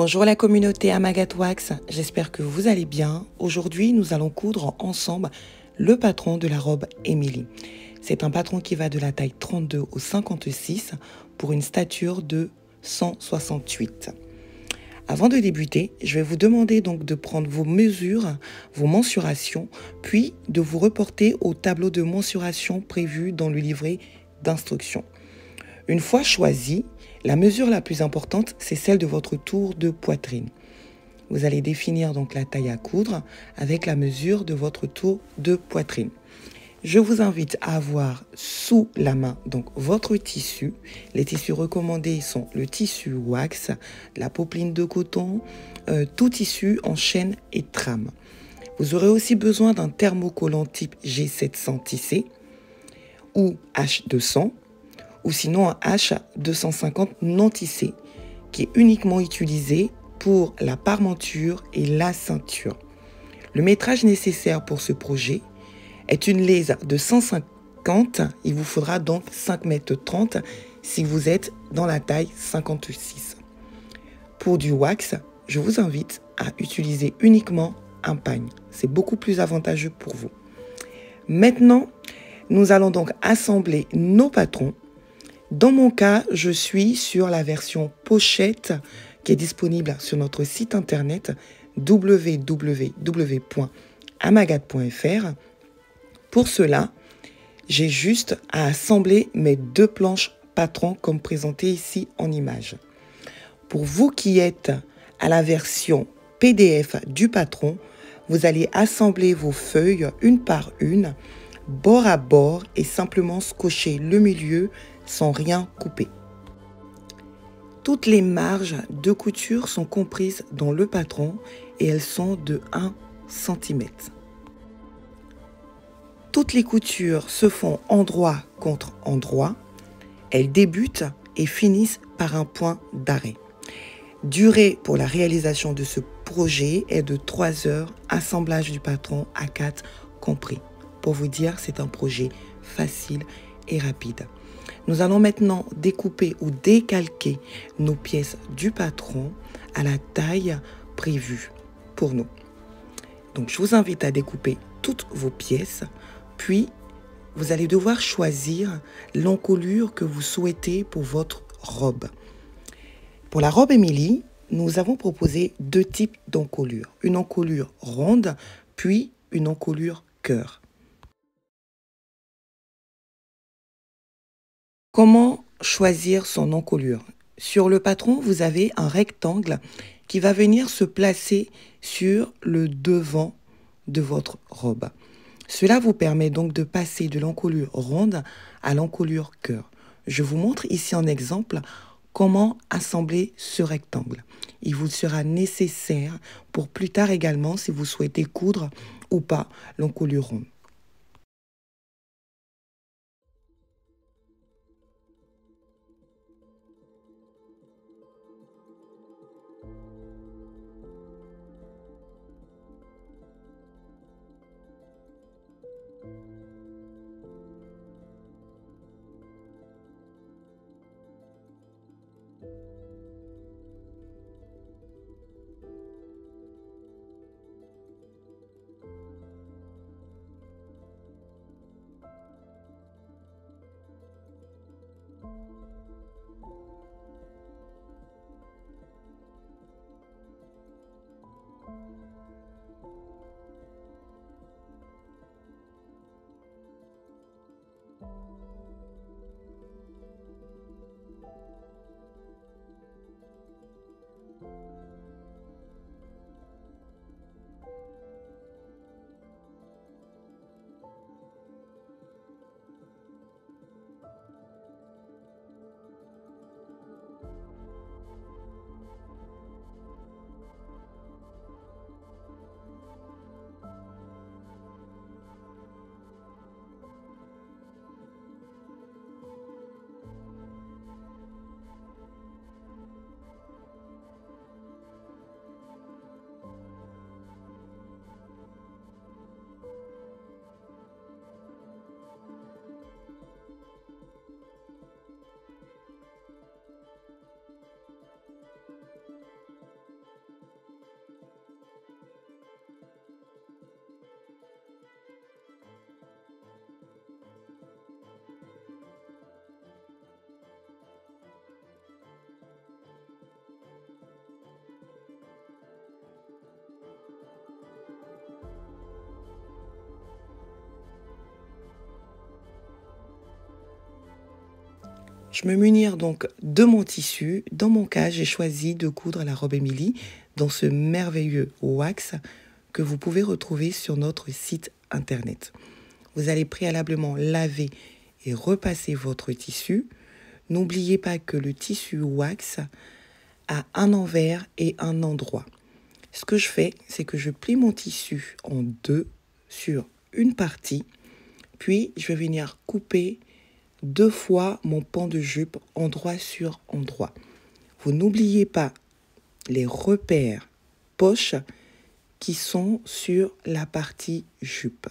Bonjour la communauté Amagat Wax, j'espère que vous allez bien. Aujourd'hui, nous allons coudre ensemble le patron de la robe Emily. C'est un patron qui va de la taille 32 au 56 pour une stature de 168. Avant de débuter, je vais vous demander donc de prendre vos mesures, vos mensurations, puis de vous reporter au tableau de mensuration prévu dans le livret d'instructions. Une fois choisi, la mesure la plus importante, c'est celle de votre tour de poitrine. Vous allez définir donc la taille à coudre avec la mesure de votre tour de poitrine. Je vous invite à avoir sous la main donc votre tissu. Les tissus recommandés sont le tissu wax, la popeline de coton, tout tissu en chaîne et trame. Vous aurez aussi besoin d'un thermocollant type G700 tissé ou H200 ou sinon un H250 non tissé qui est uniquement utilisé pour la parmenture et la ceinture. Le métrage nécessaire pour ce projet est une lèse de 150, il vous faudra donc 5,30 m si vous êtes dans la taille 56. Pour du wax, je vous invite à utiliser uniquement un pagne, c'est beaucoup plus avantageux pour vous. Maintenant, nous allons donc assembler nos patrons. Dans mon cas, je suis sur la version pochette qui est disponible sur notre site internet www.amagat.fr. Pour cela, j'ai juste à assembler mes deux planches patrons comme présenté ici en image. Pour vous qui êtes à la version PDF du patron, vous allez assembler vos feuilles une par une, bord à bord et simplement scotcher le milieu sans rien couper. Toutes les marges de couture sont comprises dans le patron et elles sont de 1 cm. Toutes les coutures se font endroit contre endroit. Elles débutent et finissent par un point d'arrêt. Durée pour la réalisation de ce projet est de 3 heures, assemblage du patron à 4 compris. Pour vous dire, c'est un projet facile et rapide. Nous allons maintenant découper ou décalquer nos pièces du patron à la taille prévue pour nous. Donc, je vous invite à découper toutes vos pièces, puis vous allez devoir choisir l'encolure que vous souhaitez pour votre robe. Pour la robe Emily, nous avons proposé deux types d'encolure. Une encolure ronde, puis une encolure cœur. Comment choisir son encolure? Sur le patron, vous avez un rectangle qui va venir se placer sur le devant de votre robe. Cela vous permet donc de passer de l'encolure ronde à l'encolure cœur. Je vous montre ici en exemple comment assembler ce rectangle. Il vous sera nécessaire pour plus tard également si vous souhaitez coudre ou pas l'encolure ronde. Je me munir donc de mon tissu. Dans mon cas, j'ai choisi de coudre la robe Émilie dans ce merveilleux wax que vous pouvez retrouver sur notre site internet. Vous allez préalablement laver et repasser votre tissu. N'oubliez pas que le tissu wax a un envers et un endroit. Ce que je fais, c'est que je plie mon tissu en deux sur une partie, puis je vais venir couper 2 fois mon pan de jupe endroit sur endroit. Vous n'oubliez pas les repères poches qui sont sur la partie jupe.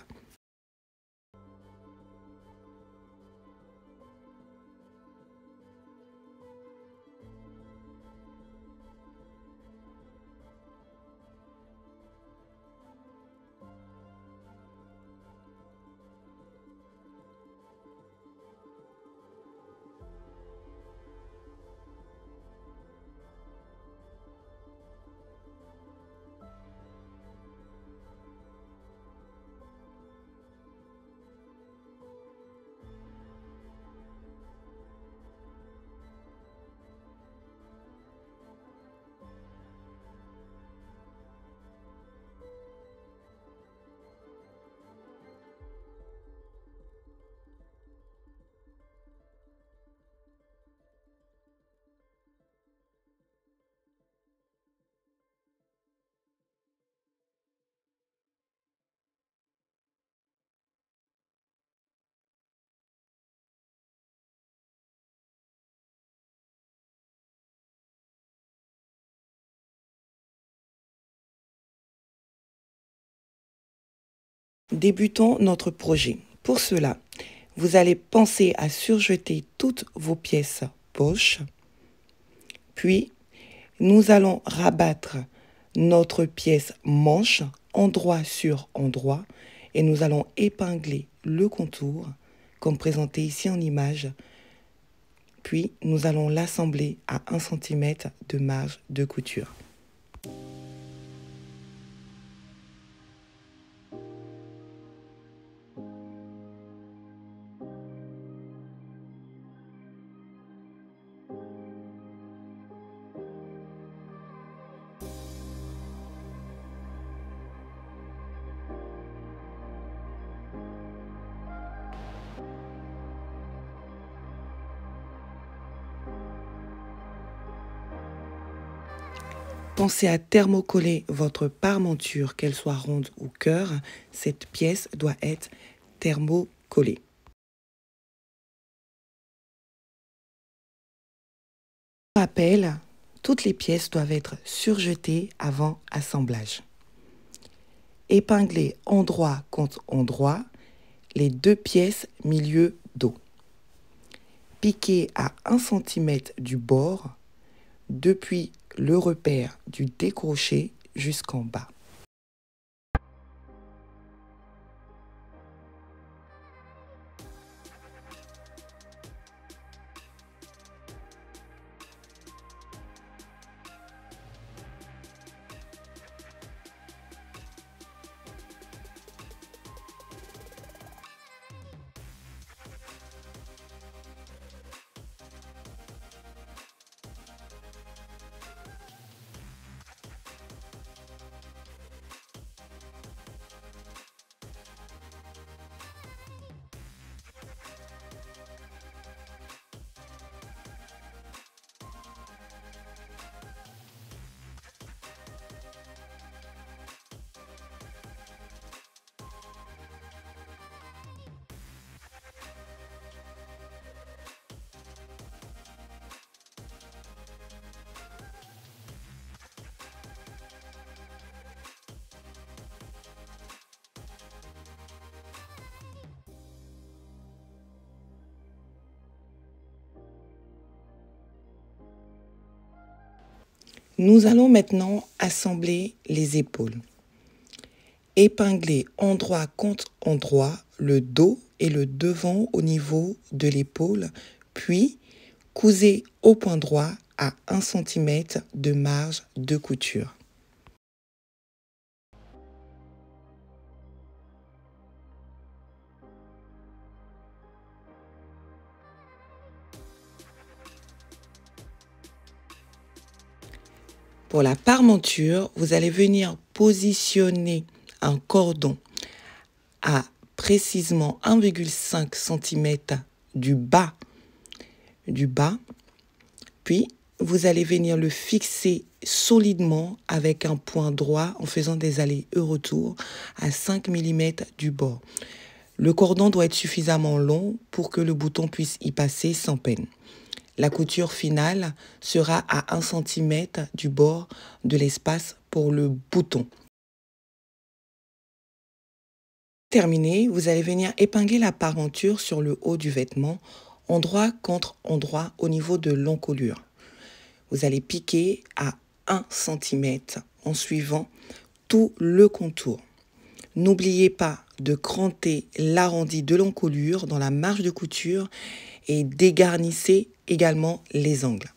Débutons notre projet. Pour cela, vous allez penser à surjeter toutes vos pièces poches. Puis, nous allons rabattre notre pièce manche endroit sur endroit et nous allons épingler le contour comme présenté ici en image. Puis, nous allons l'assembler à 1 cm de marge de couture. Pensez à thermocoller votre parmenture, qu'elle soit ronde ou cœur. Cette pièce doit être thermocollée. Pour rappel, toutes les pièces doivent être surjetées avant assemblage. Épingler endroit contre endroit les 2 pièces milieu dos. Piquer à 1 cm du bord depuis le repère du décroché jusqu'en bas. Nous allons maintenant assembler les épaules. Épingler endroit contre endroit le dos et le devant au niveau de l'épaule, puis cousez au point droit à 1 cm de marge de couture. Pour la parmenture, vous allez venir positionner un cordon à précisément 1,5 cm du bas, puis vous allez venir le fixer solidement avec un point droit en faisant des allers et retours à 5 mm du bord. Le cordon doit être suffisamment long pour que le bouton puisse y passer sans peine. La couture finale sera à 1 cm du bord de l'espace pour le bouton. Terminé, vous allez venir épingler la parmenture sur le haut du vêtement, endroit contre endroit au niveau de l'encolure. Vous allez piquer à 1 cm en suivant tout le contour. N'oubliez pas de cranter l'arrondi de l'encolure dans la marge de couture et dégarnissez également les angles.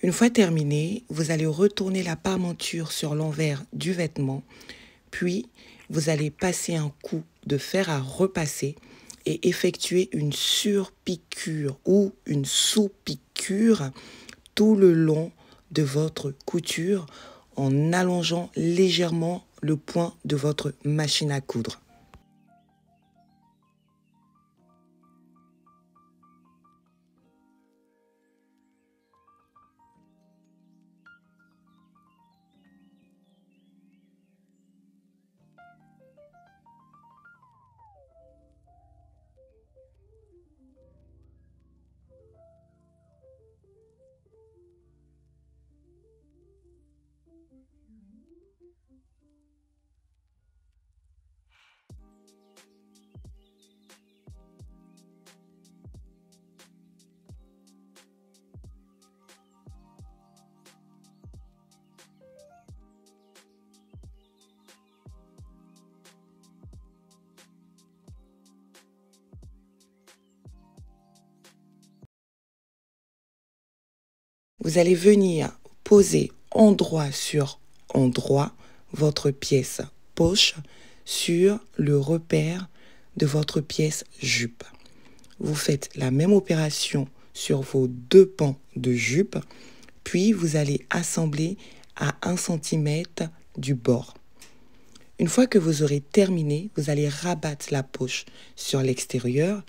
Une fois terminé, vous allez retourner la parmenture sur l'envers du vêtement, puis vous allez passer un coup de fer à repasser et effectuer une surpiqûre ou une sous-piqûre tout le long de votre couture en allongeant légèrement le point de votre machine à coudre. Vous allez venir poser endroit sur endroit votre pièce poche sur le repère de votre pièce jupe. Vous faites la même opération sur vos deux pans de jupe, puis vous allez assembler à 1 cm du bord. Une fois que vous aurez terminé, vous allez rabattre la poche sur l'extérieur,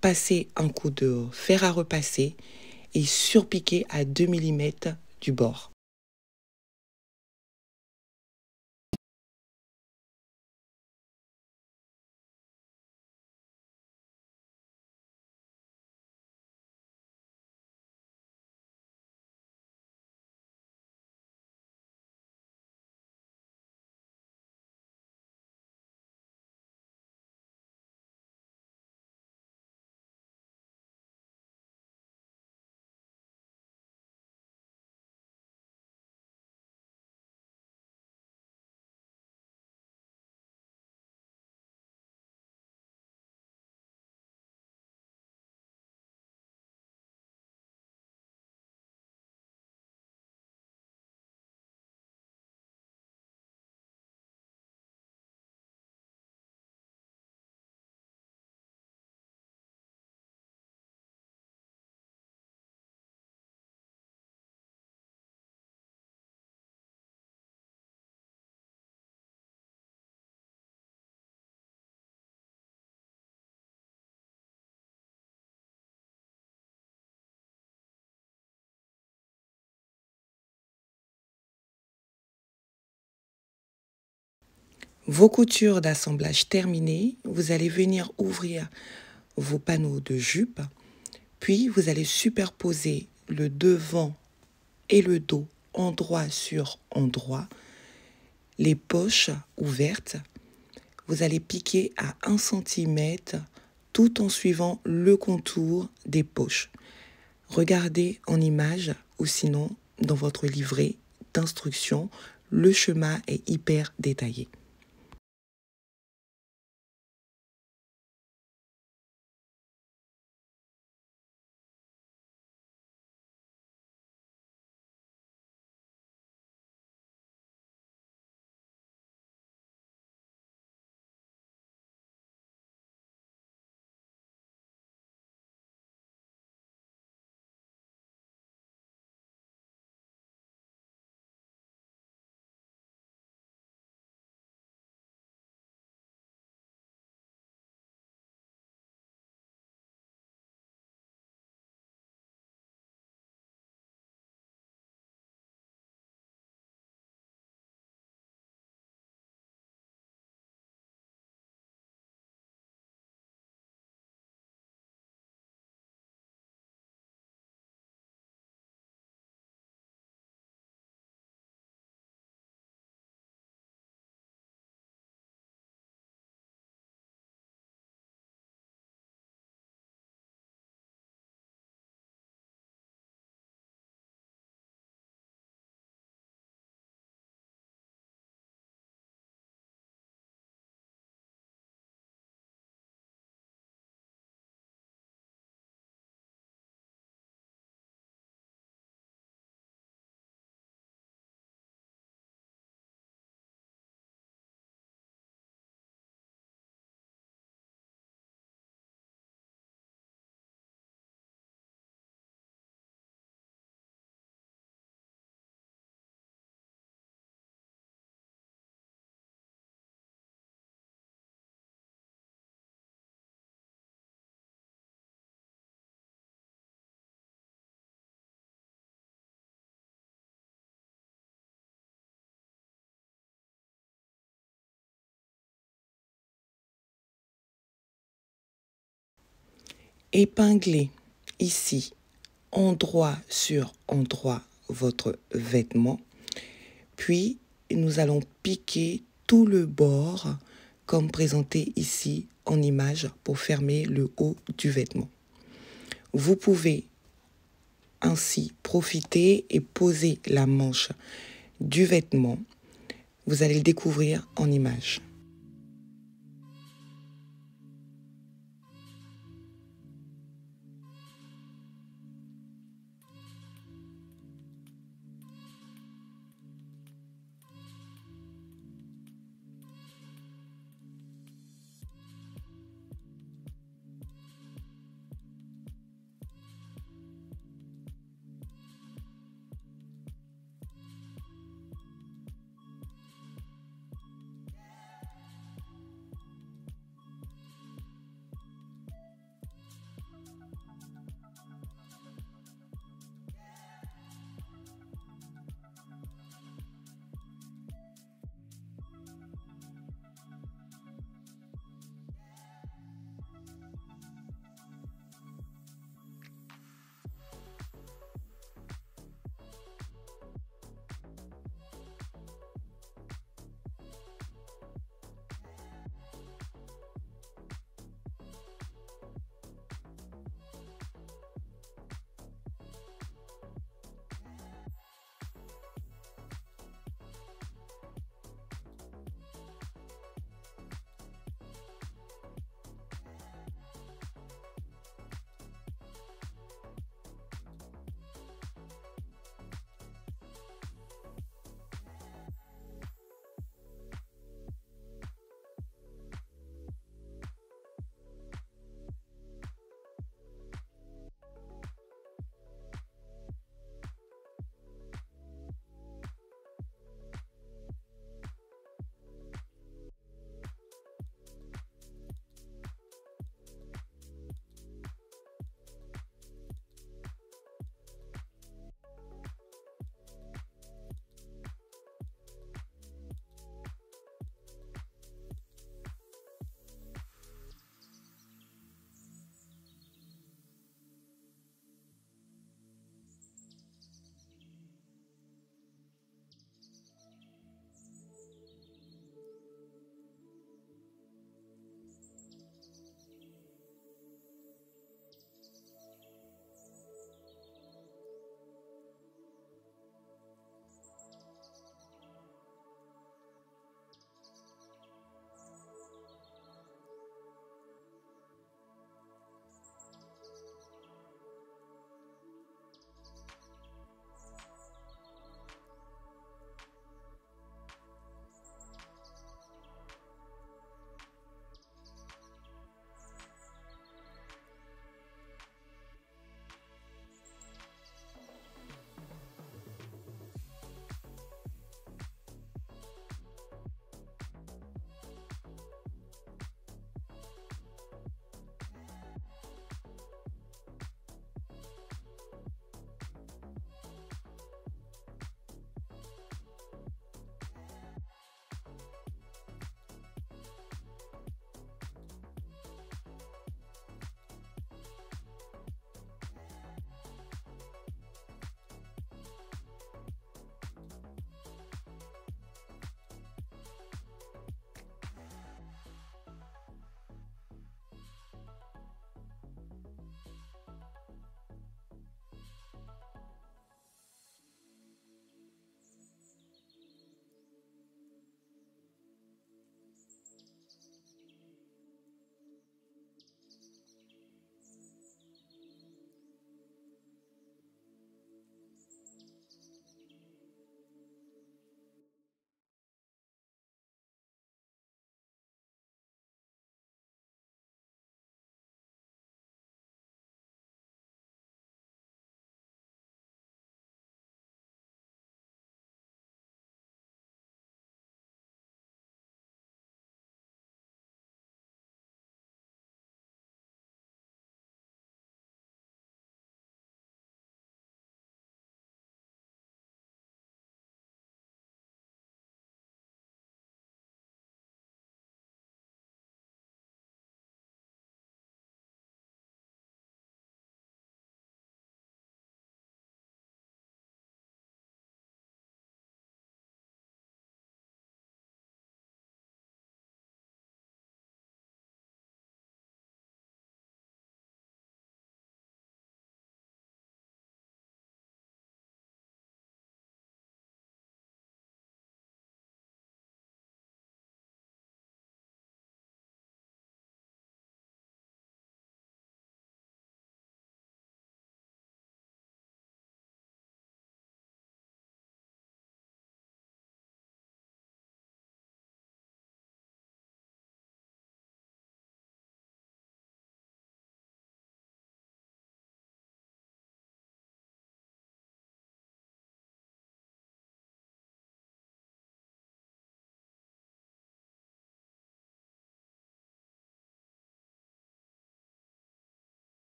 passer un coup de fer à repasser et surpiquer à 2 mm du bord. Vos coutures d'assemblage terminées, vous allez venir ouvrir vos panneaux de jupe, puis vous allez superposer le devant et le dos endroit sur endroit, les poches ouvertes. Vous allez piquer à 1 cm tout en suivant le contour des poches. Regardez en image ou sinon dans votre livret d'instructions, le schéma est hyper détaillé. Épinglez ici endroit sur endroit votre vêtement, puis nous allons piquer tout le bord comme présenté ici en image pour fermer le haut du vêtement. Vous pouvez ainsi profiter et poser la manche du vêtement. Vous allez le découvrir en image.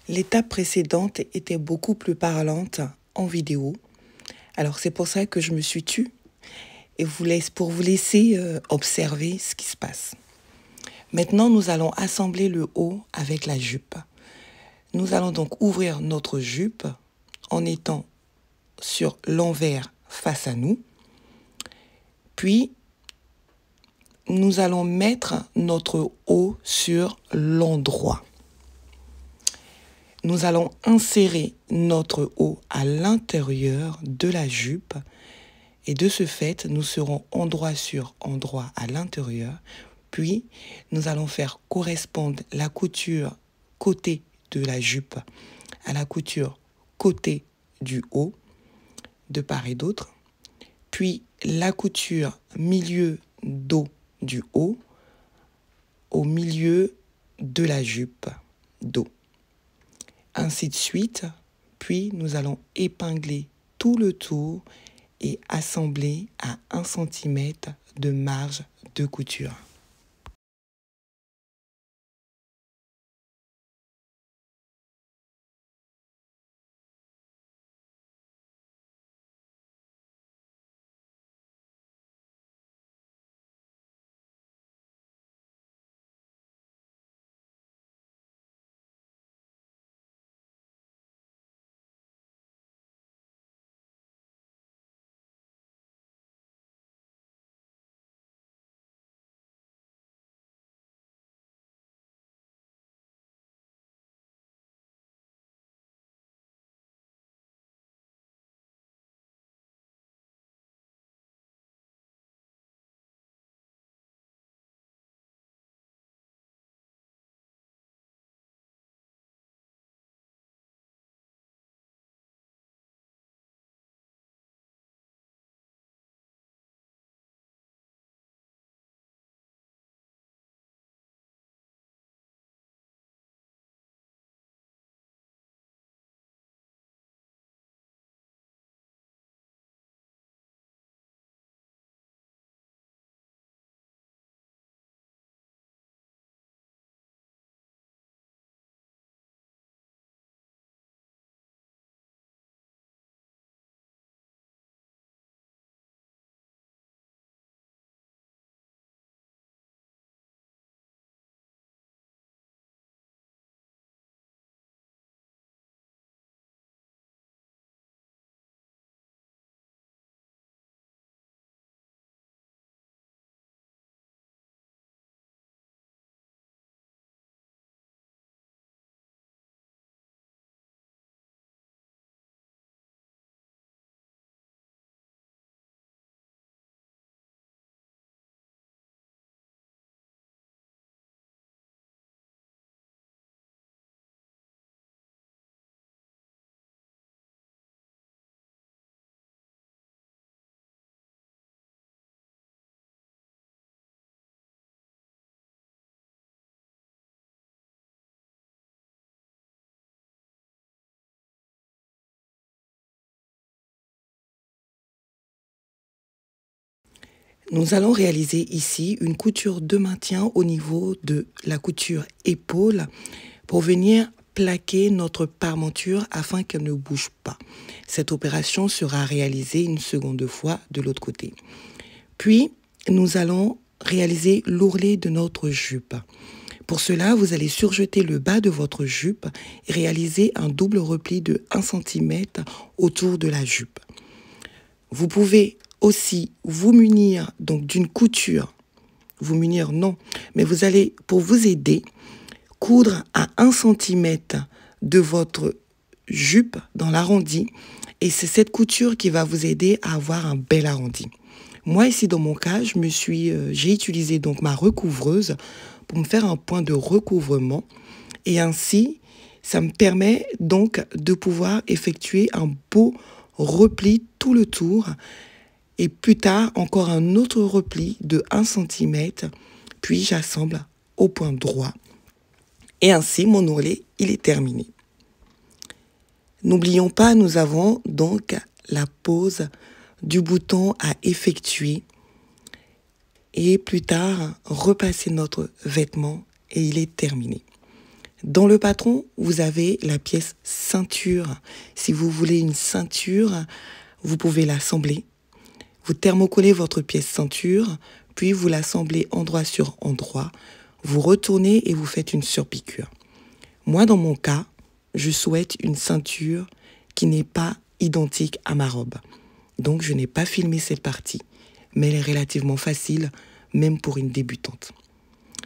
L'étape précédente était beaucoup plus parlante en vidéo. Alors c'est pour ça que je me suis tue et pour vous laisser observer ce qui se passe. Maintenant, nous allons assembler le haut avec la jupe. Nous allons donc ouvrir notre jupe en étant sur l'envers face à nous. Puis, nous allons mettre notre haut sur l'endroit. Nous allons insérer notre haut à l'intérieur de la jupe et de ce fait, nous serons endroit sur endroit à l'intérieur. Puis, nous allons faire correspondre la couture côté de la jupe à la couture côté du haut, de part et d'autre. Puis, la couture milieu dos du haut au milieu de la jupe dos. Ainsi de suite, puis nous allons épingler tout le tour et assembler à 1 cm de marge de couture. Nous allons réaliser ici une couture de maintien au niveau de la couture épaule pour venir plaquer notre parmenture afin qu'elle ne bouge pas. Cette opération sera réalisée une seconde fois de l'autre côté. Puis, nous allons réaliser l'ourlet de notre jupe. Pour cela, vous allez surjeter le bas de votre jupe et réaliser un double repli de 1 cm autour de la jupe. Vous pouvez aussi vous munir donc d'une couture. Vous munir, non, mais vous allez, pour vous aider, coudre à 1 cm de votre jupe dans l'arrondi. Et c'est cette couture qui va vous aider à avoir un bel arrondi. Moi, ici, dans mon cas, j'ai utilisé donc ma recouvreuse pour me faire un point de recouvrement. Et ainsi, ça me permet donc de pouvoir effectuer un beau repli tout le tour. Et plus tard, encore un autre repli de 1 cm. Puis, j'assemble au point droit. Et ainsi, mon ourlet, il est terminé. N'oublions pas, nous avons donc la pose du bouton à effectuer. Et plus tard, repasser notre vêtement et il est terminé. Dans le patron, vous avez la pièce ceinture. Si vous voulez une ceinture, vous pouvez l'assembler. Vous thermocollez votre pièce ceinture, puis vous l'assemblez endroit sur endroit. Vous retournez et vous faites une surpiqûre. Moi, dans mon cas, je souhaite une ceinture qui n'est pas identique à ma robe. Donc, je n'ai pas filmé cette partie, mais elle est relativement facile, même pour une débutante.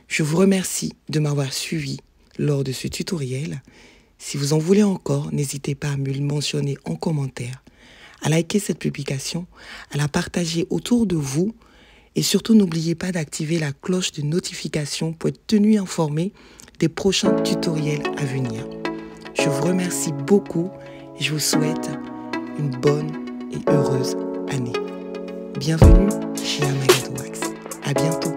Je vous remercie de m'avoir suivi lors de ce tutoriel. Si vous en voulez encore, n'hésitez pas à me le mentionner en commentaire, à liker cette publication, à la partager autour de vous et surtout n'oubliez pas d'activer la cloche de notification pour être tenu informé des prochains tutoriels à venir. Je vous remercie beaucoup et je vous souhaite une bonne et heureuse année. Bienvenue chez Amagad Wax. À bientôt.